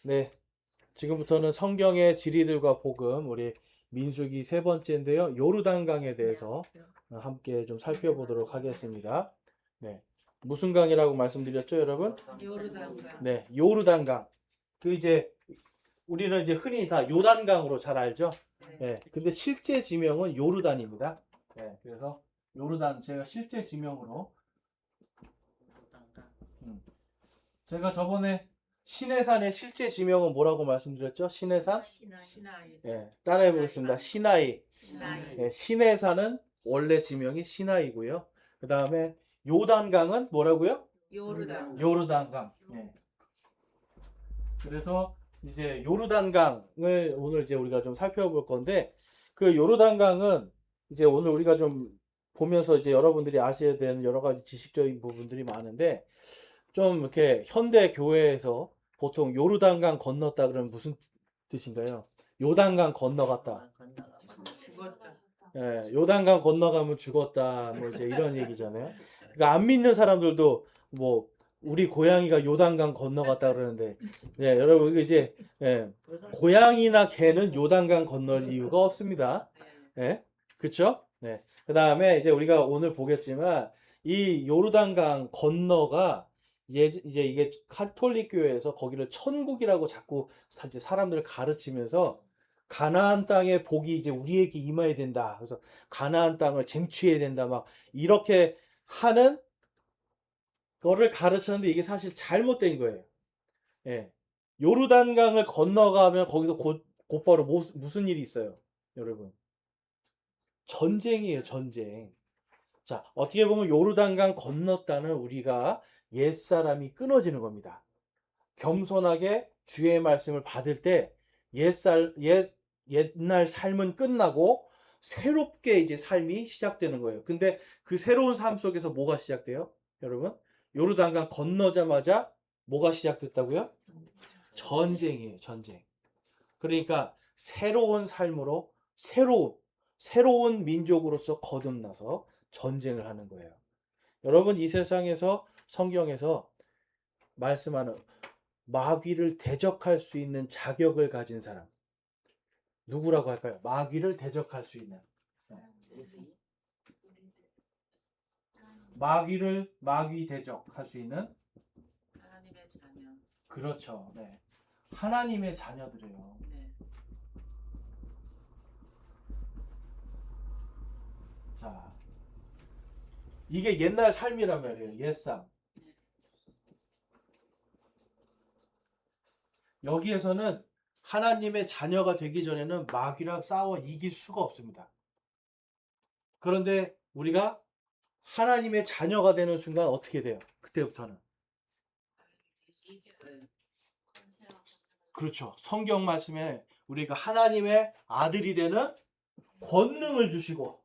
네, 지금부터는 성경의 진리들과 복음, 우리 민수기 세 번째인데요. 요르단강에 대해서 함께 좀 살펴보도록 하겠습니다. 네, 무슨 강이라고 말씀드렸죠, 여러분? 요르단강. 네, 요르단강. 그 이제 우리는 이제 흔히 다 요단강으로 잘 알죠? 네, 근데 실제 지명은 요르단입니다. 네, 그래서 요르단 제가 실제 지명으로 제가 저번에 시내산의 실제 지명은 뭐라고 말씀드렸죠? 시내산? 시나이. 예, 따라해 보겠습니다. 시나이. 시나이. 예, 시내산은 원래 지명이 시나이고요. 그 다음에 요단강은 뭐라고요? 요르단. 요르단강. 예. 그래서 이제 요르단강을 오늘 이제 우리가 좀 살펴볼 건데, 그 요르단강은 이제 오늘 우리가 좀 보면서 이제 여러분들이 아셔야 되는 여러 가지 지식적인 부분들이 많은데, 좀 이렇게 현대 교회에서 보통 요르단강 건넜다 그러면 무슨 뜻인가요? 요단강 건너갔다. 죽었다. 예, 요단강 건너가면 죽었다. 뭐 이제 이런 얘기잖아요. 그러니까 안 믿는 사람들도 뭐 우리 고양이가 요단강 건너갔다 그러는데, 예, 여러분 이제 예, 고양이나 개는 요단강 건널 이유가 없습니다. 예, 그렇죠? 네. 그 다음에 이제 우리가 오늘 보겠지만 이 요르단강 건너가 이제 이게 카톨릭 교회에서 거기를 천국이라고 자꾸 이제 사람들을 가르치면서 가나안 땅의 복이 이제 우리에게 임해야 된다. 그래서 가나안 땅을 쟁취해야 된다. 막 이렇게 하는 거를 가르쳤는데 이게 사실 잘못된 거예요. 예. 요르단강을 건너가면 거기서 곧바로 무슨 일이 있어요, 여러분? 전쟁이에요, 전쟁. 자, 어떻게 보면 요르단강 건넜다는 우리가 옛사람이 끊어지는 겁니다. 겸손하게 주의 말씀을 받을 때 옛날 삶은 끝나고 새롭게 이제 삶이 시작되는 거예요. 근데 그 새로운 삶 속에서 뭐가 시작돼요? 여러분? 요르단강 건너자마자 뭐가 시작됐다고요? 전쟁이에요, 전쟁. 그러니까 새로운 삶으로 새로운 민족으로서 거듭나서 전쟁을 하는 거예요. 여러분, 이 세상에서 성경에서 말씀하는 마귀를 대적할 수 있는 자격을 가진 사람 누구라고 할까요? 마귀를 대적할 수 있는 마귀 대적할 수 있는 하나님의 자녀. 그렇죠. 네. 하나님의 자녀들이에요. 네. 자, 이게 옛날 삶이란 말이에요. 옛삶. 여기에서는 하나님의 자녀가 되기 전에는 마귀랑 싸워 이길 수가 없습니다. 그런데 우리가 하나님의 자녀가 되는 순간 어떻게 돼요? 그때부터는. 그렇죠. 성경 말씀에 우리가 하나님의 아들이 되는 권능을 주시고,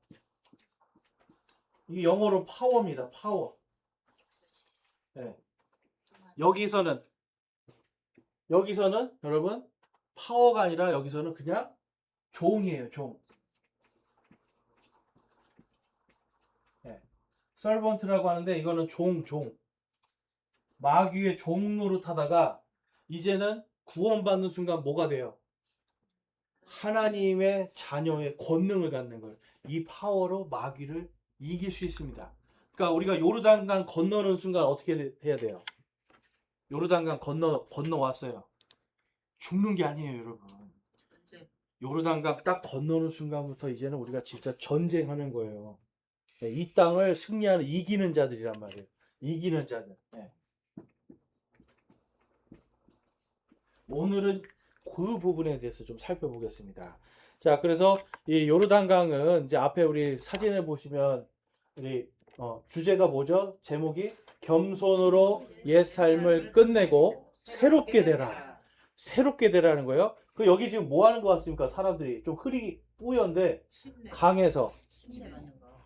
이게 영어로 파워입니다. 파워. 네. 여기서는 여러분 파워가 아니라 여기서는 그냥 종이에요. 종. 네. 서번트라고 하는데 이거는 종. 마귀의 종 노릇하다가 이제는 구원받는 순간 뭐가 돼요? 하나님의 자녀의 권능을 갖는 거예요. 이 파워로 마귀를 이길 수 있습니다. 그러니까 우리가 요르단강 건너는 순간 어떻게 해야 돼요? 요르단강 건너왔어요. 죽는 게 아니에요, 여러분. 요르단강 딱 건너는 순간부터 이제는 우리가 진짜 전쟁하는 거예요. 네, 이 땅을 승리하는 이기는 자들이란 말이에요. 이기는 자들. 네. 오늘은 그 부분에 대해서 좀 살펴보겠습니다. 자, 그래서 이 요르단강은 이제 앞에 우리 사진을 보시면 우리 주제가 뭐죠? 제목이 겸손으로 옛 삶을 끝내고 새롭게 되라. 새롭게 되라는 거예요. 그 여기 지금 뭐 하는 것 같습니까? 사람들이 좀 흐리 뿌연데 강에서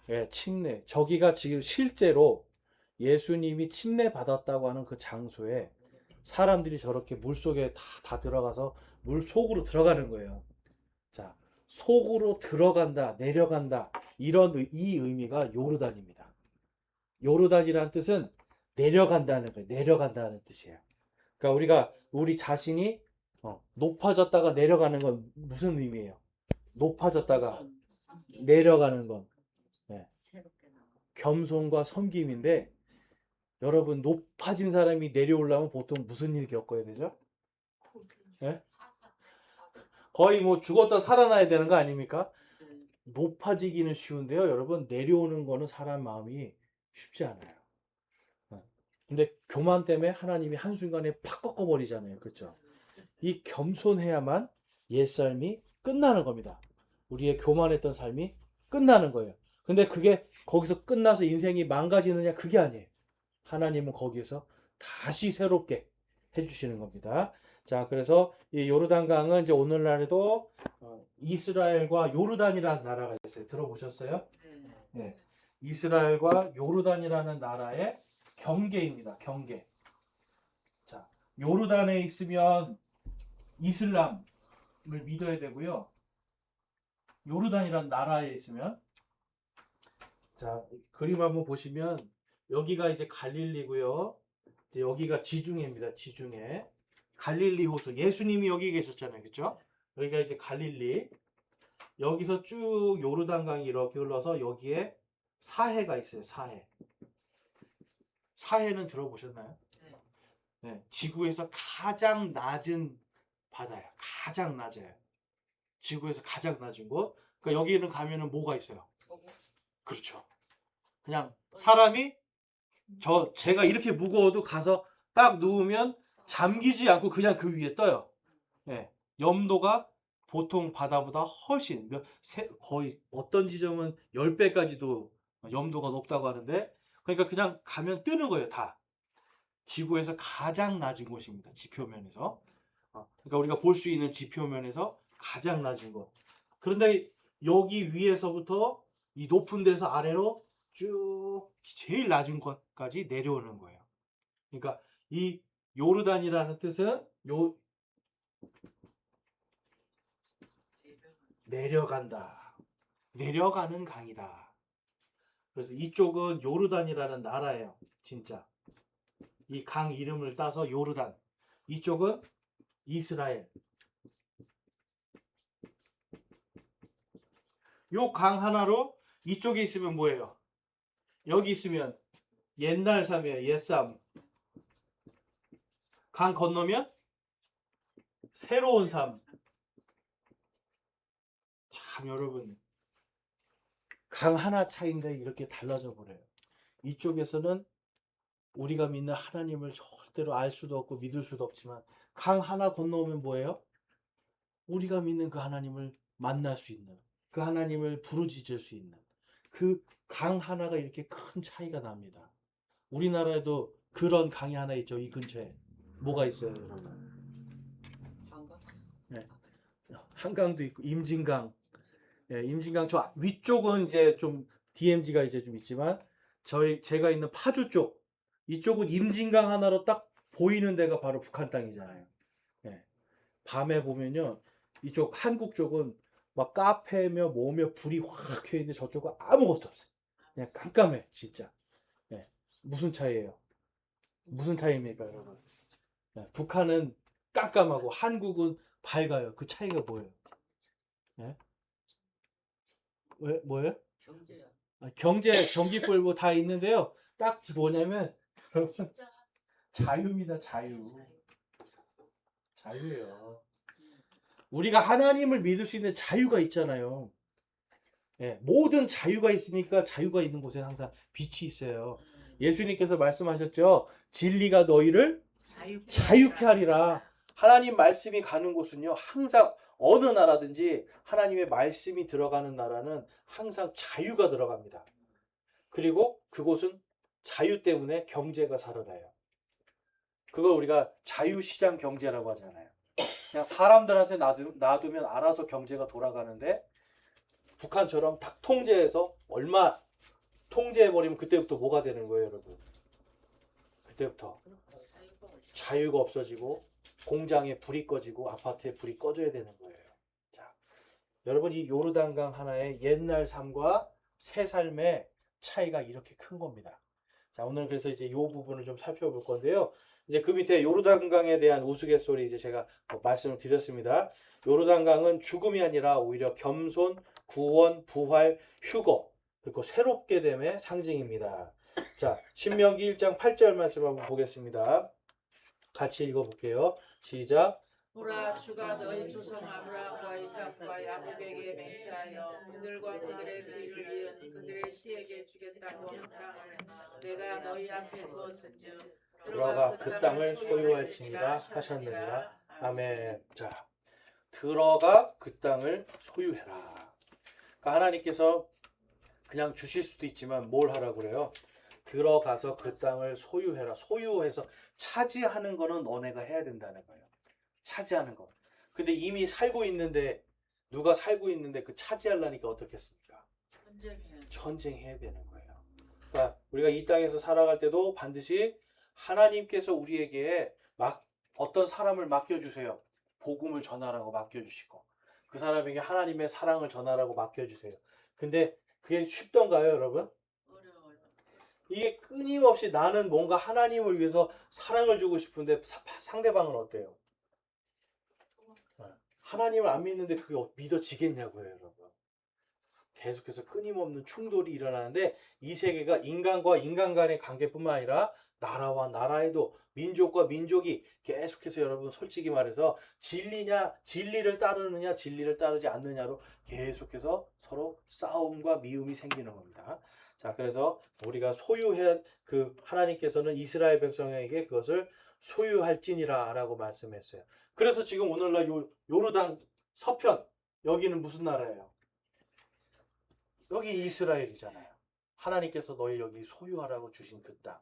예, 침례. 저기가 지금 실제로 예수님이 침례 받았다고 하는 그 장소에 사람들이 저렇게 물 속에 다 들어가서 물 속으로 들어가는 거예요. 자, 속으로 들어간다, 내려간다. 이 의미가 요르단입니다. 요르단이라는 뜻은 내려간다는 거예요. 내려간다는 뜻이에요. 그러니까 우리 자신이 높아졌다가 내려가는 건 무슨 의미예요? 높아졌다가 내려가는 건 네. 겸손과 섬김인데 여러분 높아진 사람이 내려오려면 보통 무슨 일 겪어야 되죠? 네? 거의 뭐 죽었다 살아나야 되는 거 아닙니까? 높아지기는 쉬운데요. 여러분 내려오는 거는 사람 마음이 쉽지 않아요. 근데 교만 때문에 하나님이 한순간에 팍 꺾어버리잖아요. 그렇죠? 이 겸손해야만 옛삶이 끝나는 겁니다. 우리의 교만했던 삶이 끝나는 거예요. 근데 그게 거기서 끝나서 인생이 망가지느냐 그게 아니에요. 하나님은 거기에서 다시 새롭게 해주시는 겁니다. 자, 그래서 이 요르단강은 이제 오늘날에도 이스라엘과 요르단이라는 나라가 있어요. 들어보셨어요? 네. 이스라엘과 요르단이라는 나라의 경계입니다. 경계. 자, 요르단에 있으면 이슬람을 믿어야 되고요. 요르단이라는 나라에 있으면 자, 그림 한번 보시면 여기가 이제 갈릴리고요. 이제 여기가 지중해입니다. 지중해. 갈릴리 호수. 예수님이 여기 계셨잖아요. 그렇죠? 여기가 이제 갈릴리. 여기서 쭉 요르단강이 이렇게 흘러서 여기에 사해가 있어요. 사해. 사해는 들어보셨나요? 네. 지구에서 가장 낮은 바다야. 가장 낮아요. 지구에서 가장 낮은 곳. 그러니까 여기는 가면은 뭐가 있어요? 그렇죠. 그냥 사람이 제가 이렇게 무거워도 가서 딱 누우면 잠기지 않고 그냥 그 위에 떠요. 네. 염도가 보통 바다보다 훨씬 거의 어떤 지점은 10배까지도 염도가 높다고 하는데 그러니까 그냥 가면 뜨는 거예요. 다. 지구에서 가장 낮은 곳입니다. 지표면에서. 그러니까 우리가 볼 수 있는 지표면에서 가장 낮은 곳. 그런데 여기 위에서부터 이 높은 데서 아래로 쭉 제일 낮은 곳까지 내려오는 거예요. 그러니까 이 요르단이라는 뜻은 내려간다. 내려가는 강이다. 그래서 이쪽은 요르단이라는 나라예요. 진짜. 이 강 이름을 따서 요르단. 이쪽은 이스라엘. 요 강 하나로 이쪽에 있으면 뭐예요? 여기 있으면 옛날 삶이에요. 옛삶. 강 건너면 새로운 삶. 참 여러분 강 하나 차이인데 이렇게 달라져 버려요. 이쪽에서는 우리가 믿는 하나님을 절대로 알 수도 없고 믿을 수도 없지만 강 하나 건너오면 뭐예요? 우리가 믿는 그 하나님을 만날 수 있는 그 하나님을 부르짖을 수 있는 그 강 하나가 이렇게 큰 차이가 납니다. 우리나라에도 그런 강이 하나 있죠. 이 근처에 뭐가 있어요 여러분? 네. 한강도 있고 임진강. 네, 임진강 저 위쪽은 이제 좀 DMZ가 이제 좀 있지만 제가 있는 파주 쪽 이쪽은 임진강 하나로 딱 보이는 데가 바로 북한 땅이잖아요. 네. 밤에 보면요 이쪽 한국 쪽은 막 카페며 뭐며 불이 확 켜 있는데 저쪽은 아무것도 없어요. 그냥 깜깜해 진짜. 네. 무슨 차이예요? 무슨 차이입니까 여러분? 네. 북한은 깜깜하고 한국은 밝아요. 그 차이가 뭐예요? 네? 왜 뭐예요? 경제야. 경제 전기불 뭐 다 있는데요. 딱 뭐냐면 자유입니다. 자유예요. 우리가 하나님을 믿을 수 있는 자유가 있잖아요. 예, 모든 자유가 있으니까 자유가 있는 곳에 항상 빛이 있어요. 예수님께서 말씀하셨죠. 진리가 너희를 자유케 하리라. 하나님 말씀이 가는 곳은요. 항상 어느 나라든지 하나님의 말씀이 들어가는 나라는 항상 자유가 들어갑니다. 그리고 그곳은 자유 때문에 경제가 살아나요. 그걸 우리가 자유시장 경제라고 하잖아요. 그냥 사람들한테 놔두면 알아서 경제가 돌아가는데 북한처럼 딱 통제해서 얼마 통제해버리면 그때부터 뭐가 되는 거예요 여러분? 그때부터 자유가 없어지고 공장에 불이 꺼지고 아파트에 불이 꺼져야 되는 거예요. 자, 여러분 이 요르단강 하나의 옛날 삶과 새 삶의 차이가 이렇게 큰 겁니다. 자, 오늘 그래서 이제 이 부분을 좀 살펴볼 건데요. 이제 그 밑에 요르단강에 대한 우스갯소리 이제 제가 말씀을 드렸습니다. 요르단강은 죽음이 아니라 오히려 겸손, 구원, 부활, 휴거, 그리고 새롭게 됨의 상징입니다. 자, 신명기 1장 8절 말씀 한번 보겠습니다. 같이 읽어볼게요. 시작. 보라 주가 너희 조상 아브라함과 이삭과 야곱에게 맹세하여 그들과 그들의 뒤를 이은 그들의 씨에게 주겠다고 한 땅을 내가 너희 앞에 두었은즉 들어가 그 땅을 소유할지니라 하셨느니라. 아멘. 자, 들어가 그 땅을 소유해라. 그러니까 하나님께서 그냥 주실 수도 있지만 뭘 하라고 그래요? 들어가서 그 땅을 소유해라. 소유해서 차지하는 거는 너네가 해야 된다는 거예요. 차지하는 거. 근데 이미 살고 있는데 누가 살고 있는데 그 차지하려니까 어떻겠습니까? 전쟁해야 되는 거예요. 그러니까 우리가 이 땅에서 살아갈 때도 반드시 하나님께서 우리에게 어떤 사람을 맡겨주세요. 복음을 전하라고 맡겨주시고 그 사람에게 하나님의 사랑을 전하라고 맡겨주세요. 근데 그게 쉽던가요, 여러분? 어려워요. 이게 끊임없이 나는 뭔가 하나님을 위해서 사랑을 주고 싶은데 상대방은 어때요? 하나님을 안 믿는데 그게 믿어지겠냐고요, 여러분. 계속해서 끊임없는 충돌이 일어나는데 이 세계가 인간과 인간 간의 관계뿐만 아니라 나라와 나라에도 민족과 민족이 계속해서 여러분 솔직히 말해서 진리를 따르느냐 진리를 따르지 않느냐로 계속해서 서로 싸움과 미움이 생기는 겁니다. 자, 그래서 우리가 하나님께서는 이스라엘 백성에게 그것을 소유할지니라 라고 말씀했어요. 그래서 지금 오늘날 요르단 서편 여기는 무슨 나라예요? 여기 이스라엘이잖아요. 하나님께서 너희 여기 소유하라고 주신 그 땅.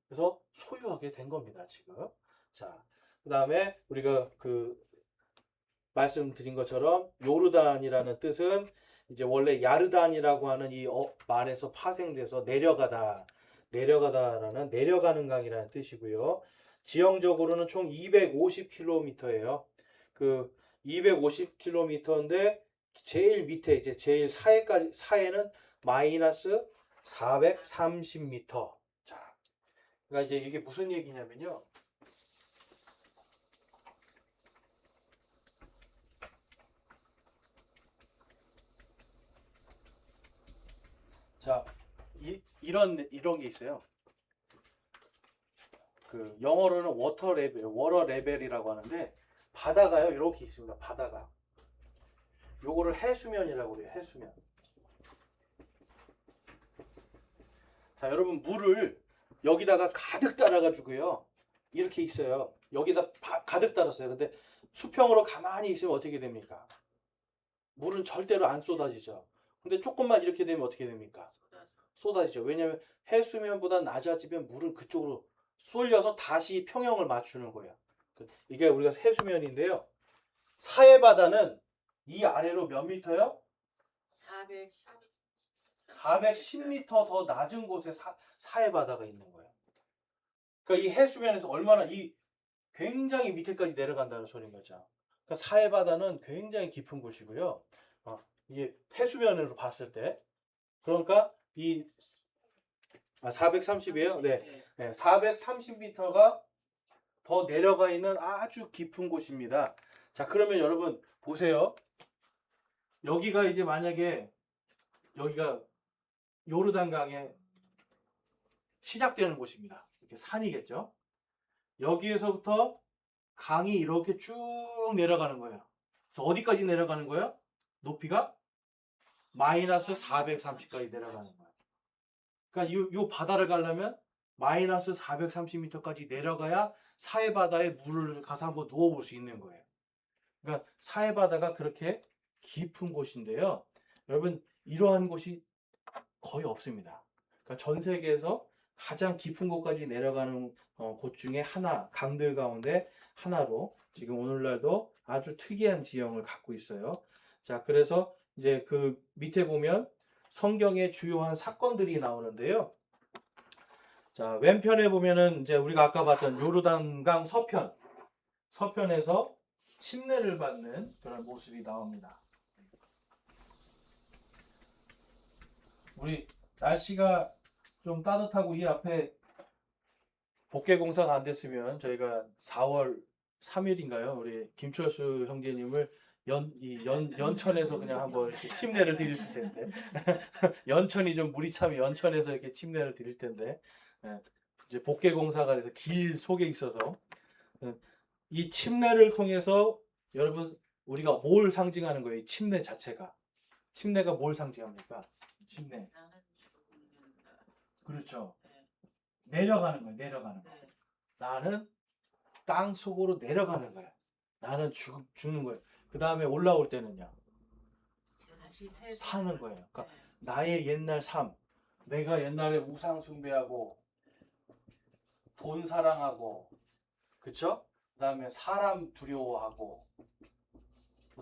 그래서 소유하게 된 겁니다, 지금. 자, 그 다음에 우리가 말씀드린 것처럼 요르단이라는 뜻은 이제 원래 야르단이라고 하는 이 말에서 파생돼서 내려가다라는 내려가는 강이라는 뜻이고요. 지형적으로는 총 250km예요. 그 250km인데 제일 밑에 이제 제일 사해는 마이너스 430m. 자, 그러니까 이제 이게 무슨 얘기냐면요. 자, 이런 게 있어요. 그 영어로는 워터 레벨이라고 하는데 바다가요 이렇게 있습니다. 바다가 요거를 해수면이라고 그래요. 해수면. 자, 여러분 물을 여기다가 가득 따라가지고요. 이렇게 있어요. 여기다 가득 따랐어요. 근데 수평으로 가만히 있으면 어떻게 됩니까? 물은 절대로 안 쏟아지죠. 근데 조금만 이렇게 되면 어떻게 됩니까? 쏟아지죠. 왜냐하면 해수면보다 낮아지면 물은 그쪽으로 쏠려서 다시 평형을 맞추는 거예요. 이게 우리가 해수면인데요. 사해바다는 이 아래로 몇 미터요? 410m 더 낮은 곳에 사해바다가 있는 거예요. 그러니까 이 해수면에서 굉장히 밑에까지 내려간다는 소리인 거죠. 그러니까 사해바다는 굉장히 깊은 곳이고요. 이게 해수면으로 봤을 때 그러니까 430이에요. 네, 430m가 더 내려가 있는 아주 깊은 곳입니다. 자, 그러면 여러분 보세요. 여기가 이제 만약에 여기가 요르단강에 시작되는 곳입니다. 이렇게 산이겠죠. 여기에서부터 강이 이렇게 쭉 내려가는 거예요. 그래서 어디까지 내려가는 거예요? 높이가 마이너스 430까지 내려가는 거예요. 그러니까 요 바다를 가려면 마이너스 430m까지 내려가야 사해바다에 물을 가서 한번 누워볼 수 있는 거예요. 그러니까 사해바다가 그렇게 깊은 곳인데요. 여러분 이러한 곳이 거의 없습니다. 그러니까 전 세계에서 가장 깊은 곳까지 내려가는 곳 중에 하나, 강들 가운데 하나로 지금 오늘날도 아주 특이한 지형을 갖고 있어요. 자, 그래서 이제 그 밑에 보면 성경의 주요한 사건들이 나오는데요. 자, 왼편에 보면은 이제 우리가 아까 봤던 요르단강 서편에서 침례를 받는 그런 모습이 나옵니다. 우리 날씨가 좀 따뜻하고 이 앞에 복개 공사가 안 됐으면 저희가 4월 3일인가요? 우리 김철수 형제님을 연천에서 그냥 한번 이렇게 침례를 드렸을 텐데 연천이 좀 물이 차면 연천에서 이렇게 침례를 드릴 텐데 예, 이제 복개 공사가 돼서 길 속에 있어서 이 침례를 통해서 여러분 우리가 뭘 상징하는 거예요? 이 침례 자체가 침례가 뭘 상징합니까? 침례 나는 죽는다. 그렇죠. 네. 내려가는 거예요. 내려가는 거. 네. 나는 땅 속으로 내려가는 거야. 나는 죽는 거예요. 그 다음에 올라올 때는요. 다시 사는 거예요. 그러니까 네. 나의 옛날 삶. 내가 옛날에 우상 숭배하고 돈 사랑하고 그쵸? 그 다음에 사람 두려워하고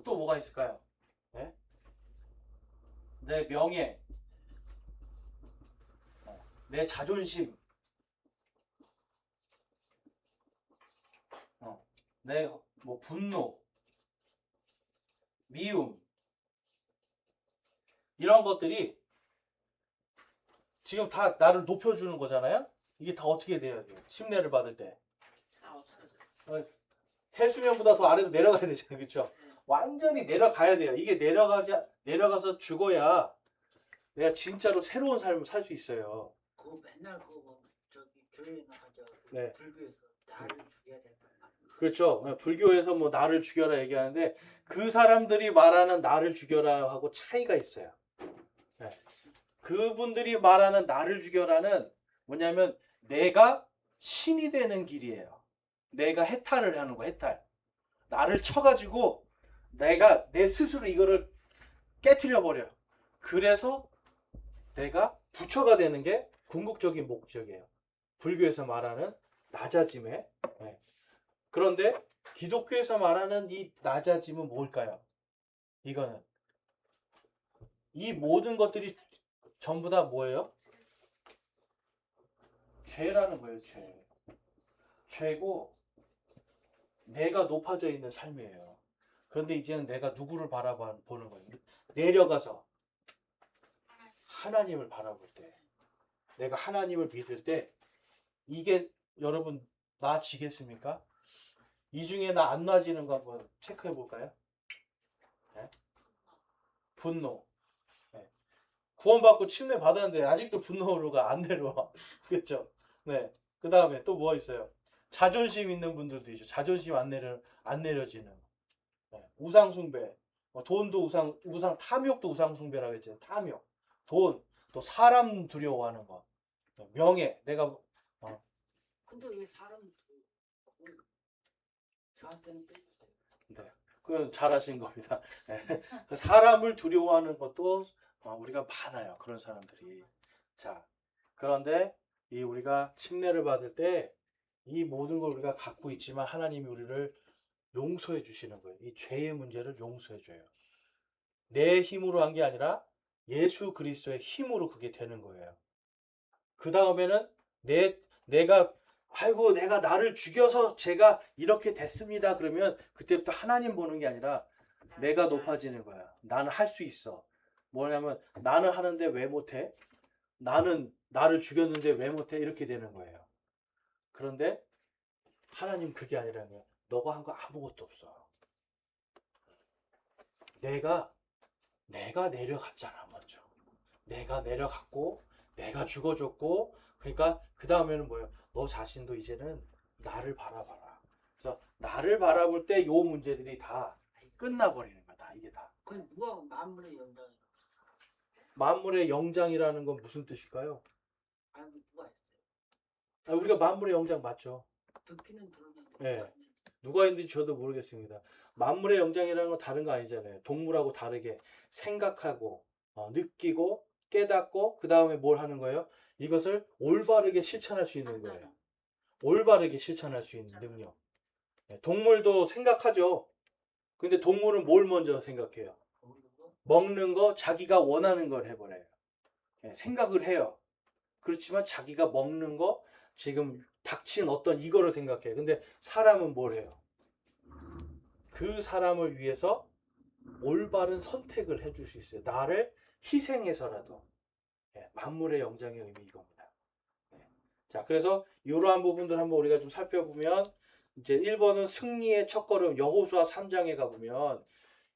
또 뭐가 있을까요? 네? 내 명예, 내 자존심, 내 뭐 분노, 미움 이런 것들이 지금 다 나를 높여주는 거잖아요. 이게 다 어떻게 돼야 돼요? 침례를 받을 때 다 없어져. 해수면보다 더 아래로 내려가야 되잖아요, 그렇죠? 완전히 내려가야 돼요. 이게 내려가서 죽어야 내가 진짜로 새로운 삶을 살 수 있어요. 그거 맨날 그거 뭐 저기 교회에 나가죠. 네. 불교에서 나를 죽여야 된다. 그렇죠. 불교에서 뭐 나를 죽여라 얘기하는데 그 사람들이 말하는 나를 죽여라 하고 차이가 있어요. 네. 그분들이 말하는 나를 죽여라는 뭐냐면 내가 신이 되는 길이에요. 내가 해탈을 하는 거, 해탈. 나를 쳐가지고 내가 내 스스로 이거를 깨트려 버려. 그래서 내가 부처가 되는 게 궁극적인 목적이에요. 불교에서 말하는 낮아짐에. 네. 그런데 기독교에서 말하는 이 낮아짐은 뭘까요? 이거는 이 모든 것들이 전부 다 뭐예요? 죄라는 거예요. 죄. 죄고 내가 높아져 있는 삶이에요. 그런데 이제는 내가 누구를 바라보는 거예요? 내려가서 하나님을 바라볼 때 내가 하나님을 믿을 때 이게 여러분 나아지겠습니까? 이 중에 나 안 나아지는 거 한번 체크해 볼까요? 네? 분노. 네. 구원받고 침례 받았는데 아직도 분노가 안 내려와. 그렇죠? 네. 그 다음에 또 뭐가 있어요? 자존심 있는 분들도 있죠. 자존심 안 내려지는. 네. 우상 숭배. 돈도 우상 탐욕도 우상 숭배라고 했잖아요. 탐욕. 돈, 또 사람 두려워하는 거. 명예. 내가 근데 왜 사람 저한테는 빼주세요. 네. 그건 잘하신 겁니다. 네. 사람을 두려워하는 것도 우리가 많아요. 그런 사람들이. 자, 그런데 이 우리가 침례를 받을 때 이 모든 걸 우리가 갖고 있지만 하나님이 우리를 용서해 주시는 거예요. 이 죄의 문제를 용서해 줘요. 내 힘으로 한 게 아니라 예수 그리스도의 힘으로 그게 되는 거예요. 그 다음에는 내가 나를 죽여서 제가 이렇게 됐습니다. 그러면 그때부터 하나님 보는 게 아니라 내가 높아지는 거야. 나는 할 수 있어. 뭐냐면 나는 하는데 왜 못해? 나는 나를 죽였는데 왜 못해? 이렇게 되는 거예요. 그런데 하나님 그게 아니라는 거야. 너가 한 거 아무것도 없어. 내가 내려갔잖아 먼저. 내가 내려갔고 내가 죽어줬고 그러니까 그 다음에는 뭐예요? 너 자신도 이제는 나를 바라봐라. 그래서 나를 바라볼 때 요 문제들이 다 끝나버리는 거야. 다 이게 다. 그건 누가 만물의 영장이라고 만물의 영장이라는 건 무슨 뜻일까요? 아니 누가 했어요? 우리가 만물의 영장 맞죠? 듣기는 들었는데 네. 누가 했는지. 누가 했는지 저도 모르겠습니다. 만물의 영장이라는 건 다른 거 아니잖아요. 동물하고 다르게 생각하고 느끼고 깨닫고 그 다음에 뭘 하는 거예요? 이것을 올바르게 실천할 수 있는 거예요. 올바르게 실천할 수 있는 능력. 네, 동물도 생각하죠. 근데 동물은 뭘 먼저 생각해요? 먹는 거 자기가 원하는 걸 해버려요. 네, 생각을 해요. 그렇지만 자기가 먹는 거 지금 닥친 어떤 이거를 생각해요. 근데 사람은 뭘 해요? 그 사람을 위해서 올바른 선택을 해줄 수 있어요. 나를 희생해서라도. 네, 만물의 영장의 의미 이겁니다. 네. 자, 그래서 이러한 부분들 한번 우리가 좀 살펴보면 이제 1번은 승리의 첫걸음 여호수아 3장에 가보면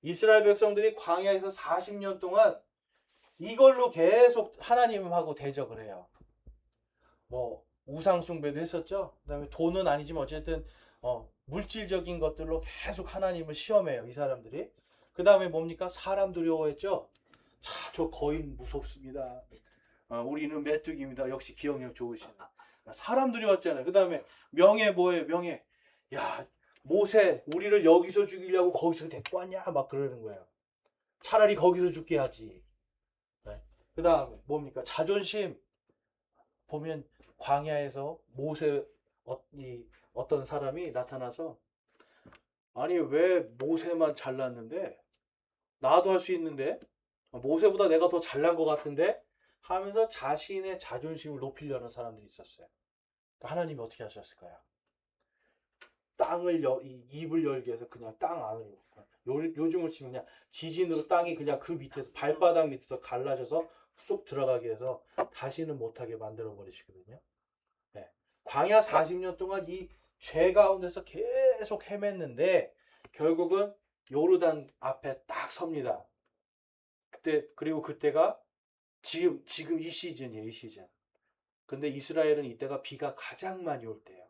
이스라엘 백성들이 광야에서 40년 동안 이걸로 계속 하나님하고 대적을 해요. 뭐 우상 숭배도 했었죠. 그다음에 돈은 아니지만 어쨌든 물질적인 것들로 계속 하나님을 시험해요. 이 사람들이. 그다음에 뭡니까? 사람 두려워했죠. 자, 저 거인 무섭습니다. 우리는 메뚜기입니다. 역시 기억력 좋으시네. 사람 두려웠잖아요. 그다음에 명예 뭐예요? 명예. 야, 모세 우리를 여기서 죽이려고 거기서 데리고 왔냐? 막 그러는 거예요. 차라리 거기서 죽게 하지. 네. 그다음에 뭡니까? 자존심. 보면 광야에서 모세 어떤 사람이 나타나서 아니 왜 모세만 잘났는데 나도 할 수 있는데 모세보다 내가 더 잘난 것 같은데 하면서 자신의 자존심을 높이려는 사람들이 있었어요. 그러니까 하나님이 어떻게 하셨을까요? 입을 열게 해서 그냥 땅 안으로 요즘으로 치면 그냥 지진으로 땅이 그냥 그 밑에서 발바닥 밑에서 갈라져서 쑥 들어가게 해서 다시는 못하게 만들어 버리시거든요. 네. 광야 40년 동안 이 죄 가운데서 계속 헤맸는데 결국은 요르단 앞에 딱 섭니다. 그리고 그때가 지금 이 시즌이에요, 이 시즌. 근데 이스라엘은 이때가 비가 가장 많이 올 때예요.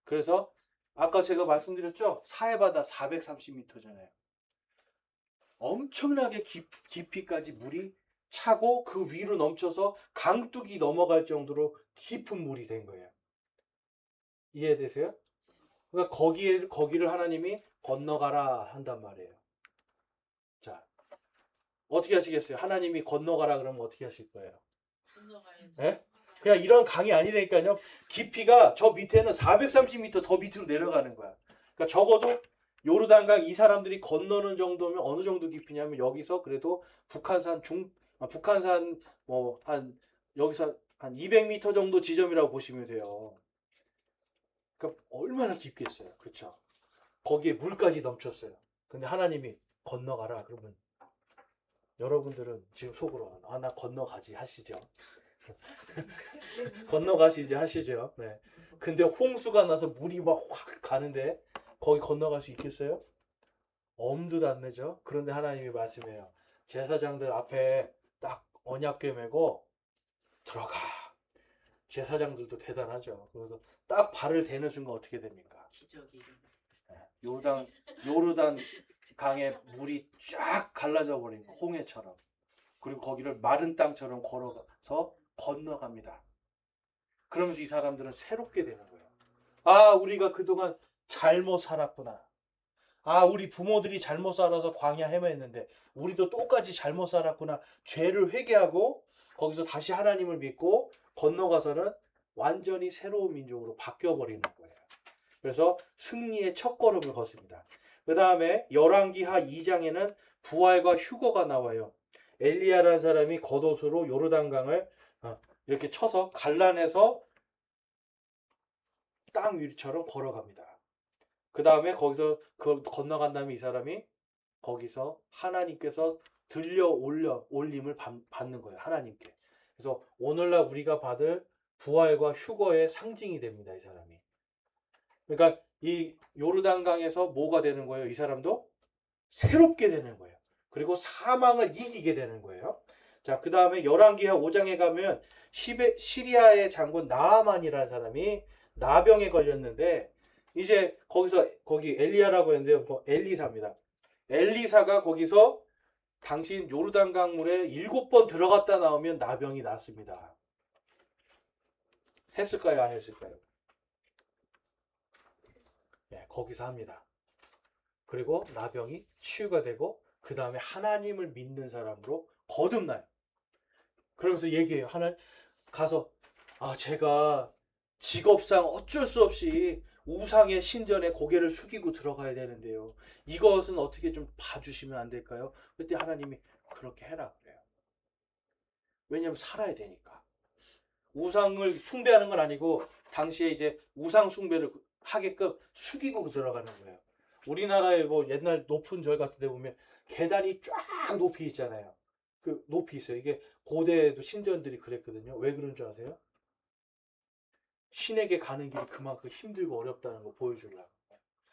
그래서 아까 제가 말씀드렸죠? 사해바다 430m잖아요. 엄청나게 깊이까지 물이 차고 그 위로 넘쳐서 강둑이 넘어갈 정도로 깊은 물이 된 거예요. 이해되세요? 그러니까 거기를 하나님이 건너가라 한단 말이에요. 자, 어떻게 하시겠어요? 하나님이 건너가라 그러면 어떻게 하실 거예요? 건너가야지. 예? 그냥 이런 강이 아니라니까요. 깊이가 저 밑에는 430m 더 밑으로 내려가는 거야. 그러니까 적어도 요르단강 이 사람들이 건너는 정도면 어느 정도 깊이냐면 여기서 그래도 북한산 뭐 한 여기서 한 200m 정도 지점이라고 보시면 돼요. 그러니까 얼마나 깊겠어요. 그렇죠? 거기에 물까지 넘쳤어요. 근데 하나님이 건너가라 그러면 여러분들은 지금 속으로 나 건너가지 하시죠. 건너가시지 하시죠. 네. 근데 홍수가 나서 물이 막 확 가는데 거기 건너갈 수 있겠어요? 엄두도 안 내죠. 그런데 하나님이 말씀해요. 제사장들 앞에 딱 언약궤 메고 들어가. 제사장들도 대단하죠. 그래서 딱 발을 대는 순간 어떻게 됩니까? 기적이. 네. 요르단 강에 물이 쫙 갈라져 버린 거, 홍해처럼. 그리고 거기를 마른 땅처럼 걸어가서 건너갑니다. 그러면서 이 사람들은 새롭게 되는 거예요. 아, 우리가 그동안 잘못 살았구나. 아, 우리 부모들이 잘못 살아서 광야 헤매했는데 우리도 똑같이 잘못 살았구나. 죄를 회개하고 거기서 다시 하나님을 믿고 건너가서는 완전히 새로운 민족으로 바뀌어버리는 거예요. 그래서 승리의 첫걸음을 걷습니다. 그 다음에 열왕기하 2장에는 부활과 휴거가 나와요. 엘리야라는 사람이 겉옷으로 요르단강을 이렇게 쳐서 갈라내서 땅 위처럼 걸어갑니다. 그 다음에 거기서 그걸 건너간 다음에 이 사람이 거기서 하나님께서 올림을 받는 거예요. 하나님께. 그래서 오늘날 우리가 받을 부활과 휴거의 상징이 됩니다. 이 사람이. 그러니까 이 요르단강에서 뭐가 되는 거예요? 이 사람도 새롭게 되는 거예요. 그리고 사망을 이기게 되는 거예요. 자, 그 다음에 열왕기하 5장에 가면 시리아의 장군 나아만이라는 사람이 나병에 걸렸는데 이제 거기 엘리야라고 했는데 엘리사입니다. 엘리사가 거기서 당신 요르단강 물에 7번 들어갔다 나오면 나병이 낫습니다. 했을까요? 안 했을까요? 네, 거기서 합니다. 그리고 나병이 치유가 되고 그 다음에 하나님을 믿는 사람으로 거듭나요. 그러면서 얘기해요. 하나 가서 제가 직업상 어쩔 수 없이 우상의 신전에 고개를 숙이고 들어가야 되는데요. 이것은 어떻게 좀 봐주시면 안 될까요? 그때 하나님이 그렇게 해라 그래요. 왜냐하면 살아야 되니까. 우상을 숭배하는 건 아니고 당시에 이제 우상 숭배를 하게끔 숙이고 들어가는 거예요. 우리나라에 뭐 옛날 높은 절 같은 데 보면 계단이 쫙 높이 있잖아요. 그 높이 있어요. 이게 고대에도 신전들이 그랬거든요. 왜 그런 줄 아세요? 신에게 가는 길이 그만큼 힘들고 어렵다는 거 보여주려고.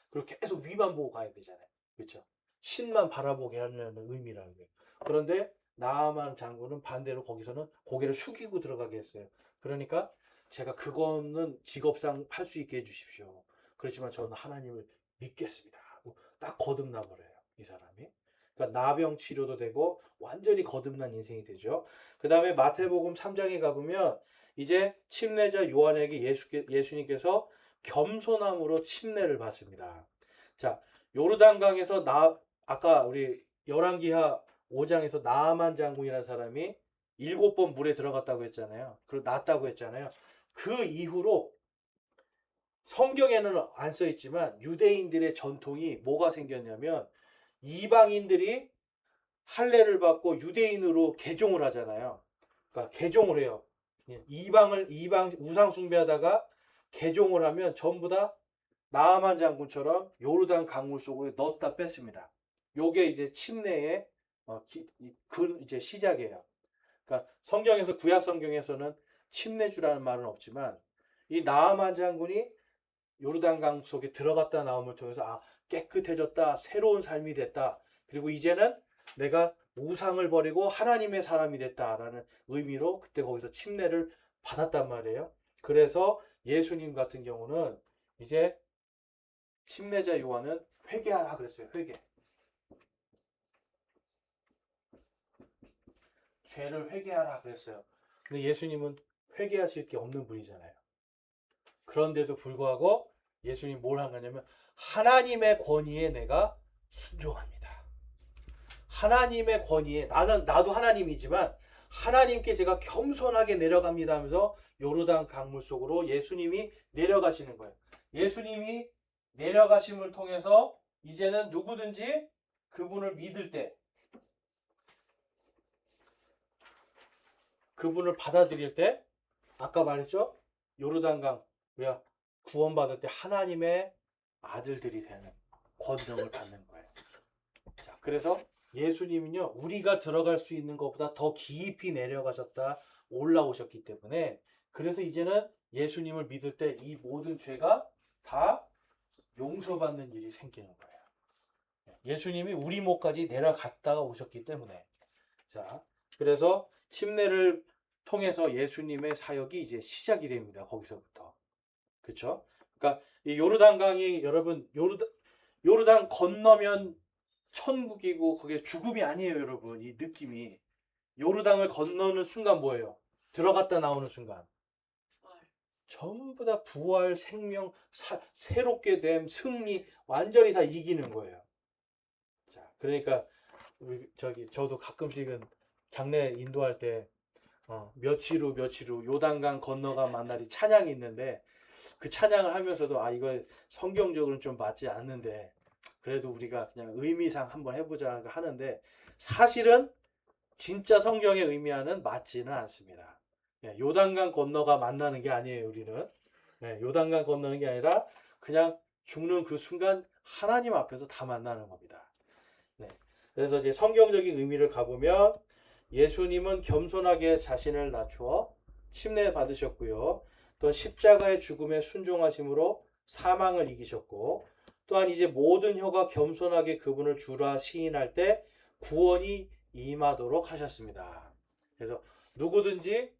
그리고 계속 위만 보고 가야 되잖아요. 그렇죠? 신만 바라보게 하려는 의미라는 거예요. 그런데 나아만 장군은 반대로 거기서는 고개를 숙이고 들어가게 했어요. 그러니까 제가 그거는 직업상 할 수 있게 해주십시오. 그렇지만 저는 하나님을 믿겠습니다 하고 딱 거듭나 버려요. 이 사람이. 그러니까 나병 치료도 되고 완전히 거듭난 인생이 되죠. 그 다음에 마태복음 3장에 가보면 이제 침례자 요한에게 예수님께서 겸손함으로 침례를 받습니다. 자, 요르단강에서 아까 우리 열왕기하 5장에서 나아만 장군이라는 사람이 7번 물에 들어갔다고 했잖아요. 그리고 났다고 했잖아요. 그 이후로 성경에는 안 써 있지만 유대인들의 전통이 뭐가 생겼냐면 이방인들이 할례를 받고 유대인으로 개종을 하잖아요. 그러니까 개종을 해요. 이방 우상 숭배하다가 개종을 하면 전부 다 나아만 장군처럼 요르단 강물 속으로 넣었다 뺐습니다. 요게 이제 침례의 이제 시작이에요. 그러니까 성경에서 구약 성경에서는 침례주라는 말은 없지만 이 나아만 장군이 요르단강 속에 들어갔다 나옴을 통해서 깨끗해졌다, 새로운 삶이 됐다. 그리고 이제는 내가 우상을 버리고 하나님의 사람이 됐다라는 의미로 그때 거기서 침례를 받았단 말이에요. 그래서 예수님 같은 경우는 이제 침례자 요한은 회개하라 그랬어요. 회개. 죄를 회개하라 그랬어요. 근데 예수님은 회개하실 게 없는 분이잖아요. 그런데도 불구하고 예수님 뭘 한 거냐면 하나님의 권위에 내가 순종합니다. 하나님의 권위에 나도 하나님이지만 하나님께 제가 겸손하게 내려갑니다 하면서 요르단 강물 속으로 예수님이 내려가시는 거예요. 예수님이 내려가심을 통해서 이제는 누구든지 그분을 믿을 때 그분을 받아들일 때 아까 말했죠? 요르단강 우리가 구원받을 때 하나님의 아들들이 되는 권능을 받는 거예요. 자, 그래서 예수님은요, 우리가 들어갈 수 있는 것보다 더 깊이 내려가셨다, 올라오셨기 때문에, 그래서 이제는 예수님을 믿을 때 이 모든 죄가 다 용서받는 일이 생기는 거예요. 예수님이 우리 목까지 내려갔다가 오셨기 때문에. 자, 그래서 침례를 통해서 예수님의 사역이 이제 시작이 됩니다. 거기서부터. 그쵸? 그러니까 이 요르단강이 여러분, 요르단 건너면 천국이고 그게 죽음이 아니에요, 여러분. 이 느낌이. 요르단을 건너는 순간 뭐예요? 들어갔다 나오는 순간. 전부 다 부활, 생명, 새롭게 됨, 승리, 완전히 다 이기는 거예요. 자, 그러니까 저도 가끔씩은 장례 인도할 때 며칠 후 요단강 건너가 만날이 찬양이 있는데 그 찬양을 하면서도 이거 성경적으로는 좀 맞지 않는데 그래도 우리가 그냥 의미상 한번 해보자 하는데 사실은 진짜 성경의 의미와는 맞지는 않습니다. 요단강 건너가 만나는 게 아니에요, 우리는. 요단강 건너는 게 아니라 그냥 죽는 그 순간 하나님 앞에서 다 만나는 겁니다. 그래서 이제 성경적인 의미를 가보면 예수님은 겸손하게 자신을 낮추어 침례 받으셨고요. 또 십자가의 죽음에 순종하심으로 사망을 이기셨고 또한 이제 모든 혀가 겸손하게 그분을 주라 시인할 때 구원이 임하도록 하셨습니다. 그래서 누구든지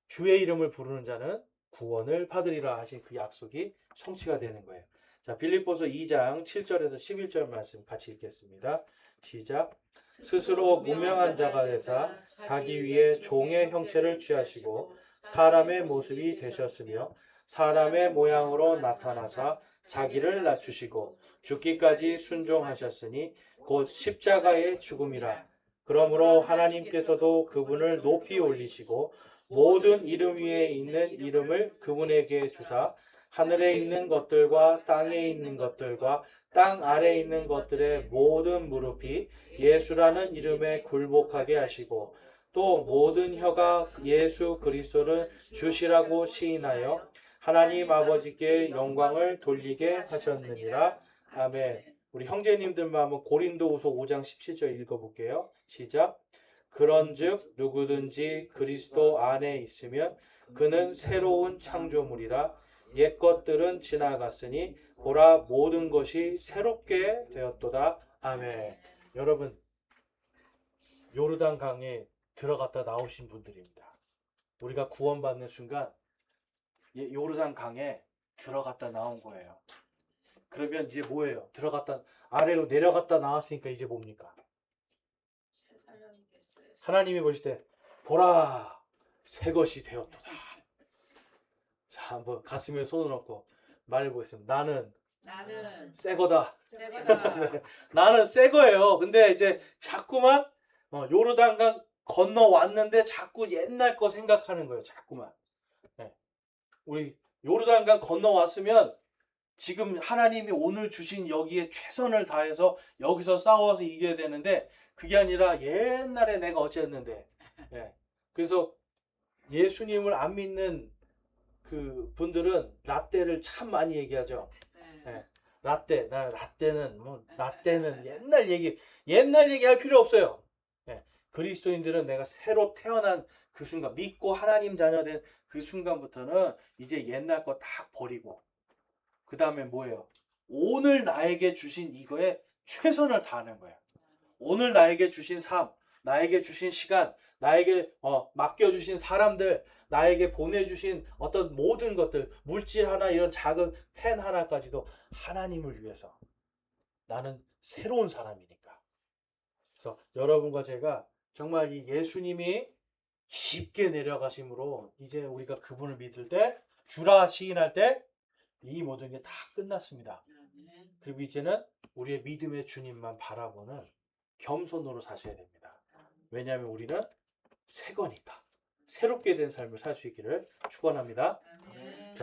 주의 이름을 부르는 자는 구원을 받으리라 하신 그 약속이 성취가 되는 거예요. 자, 빌립보서 2장 7절에서 11절 말씀 같이 읽겠습니다. 시작. 스스로 무명한 자가 되사 자기 위에 종의 형체를 취하시고 사람의 모습이 되셨으며 사람의 모양으로 나타나사 자기를 낮추시고 죽기까지 순종하셨으니 곧 십자가의 죽음이라. 그러므로 하나님께서도 그분을 높이 올리시고 모든 이름 위에 있는 이름을 그분에게 주사 하늘에 있는 것들과 땅에 있는 것들과 땅 아래에 있는 것들의 모든 무릎이 예수라는 이름에 굴복하게 하시고 또 모든 혀가 예수 그리스도를 주시라고 시인하여 하나님 아버지께 영광을 돌리게 하셨느니라. 아멘. 우리 형제님들만 한번 고린도후서 5장 17절 읽어볼게요. 시작. 그런즉 누구든지 그리스도 안에 있으면 그는 새로운 창조물이라. 옛 것들은 지나갔으니 보라 모든 것이 새롭게 되었도다. 아멘. 여러분, 요르단 강에 들어갔다 나오신 분들입니다. 우리가 구원받는 순간 요르단 강에 들어갔다 나온 거예요. 그러면 이제 뭐예요? 들어갔다 아래로 내려갔다 나왔으니까 이제 뭡니까? 새 사람이 됐어요. 하나님이 보실 때 보라 새 것이 되었도다. 자, 한번 가슴에 손을 얹고 말해보겠습니다. 나는 나는 새 거다. 새 거다. 나는 새 거예요. 근데 이제 자꾸만 요르단강 건너왔는데 자꾸 옛날 거 생각하는 거예요. 자꾸만. 네. 우리 요르단강 건너왔으면 지금 하나님이 오늘 주신 여기에 최선을 다해서 여기서 싸워서 이겨야 되는데 그게 아니라 옛날에 내가 어쨌는데. 예. 그래서 예수님을 안 믿는 그 분들은 라떼를 참 많이 얘기하죠. 예. 라떼는 옛날 얘기 할 필요 없어요. 예. 그리스도인들은 내가 새로 태어난 그 순간, 믿고 하나님 자녀 된 그 순간부터는 이제 옛날 거 다 버리고, 그 다음에 뭐예요? 오늘 나에게 주신 이거에 최선을 다하는 거예요. 오늘 나에게 주신 삶, 나에게 주신 시간, 나에게 맡겨주신 사람들, 나에게 보내주신 어떤 모든 것들, 물질 하나, 이런 작은 펜 하나까지도 하나님을 위해서. 나는 새로운 사람이니까. 그래서 여러분과 제가 정말 이 예수님이 깊게 내려가심으로 이제 우리가 그분을 믿을 때, 주라 시인할 때 이 모든 게 다 끝났습니다. 그리고 이제는 우리의 믿음의 주님만 바라보는 겸손으로 사셔야 됩니다. 왜냐하면 우리는 새 거니까. 새롭게 된 삶을 살 수 있기를 축원합니다. 아멘. 자,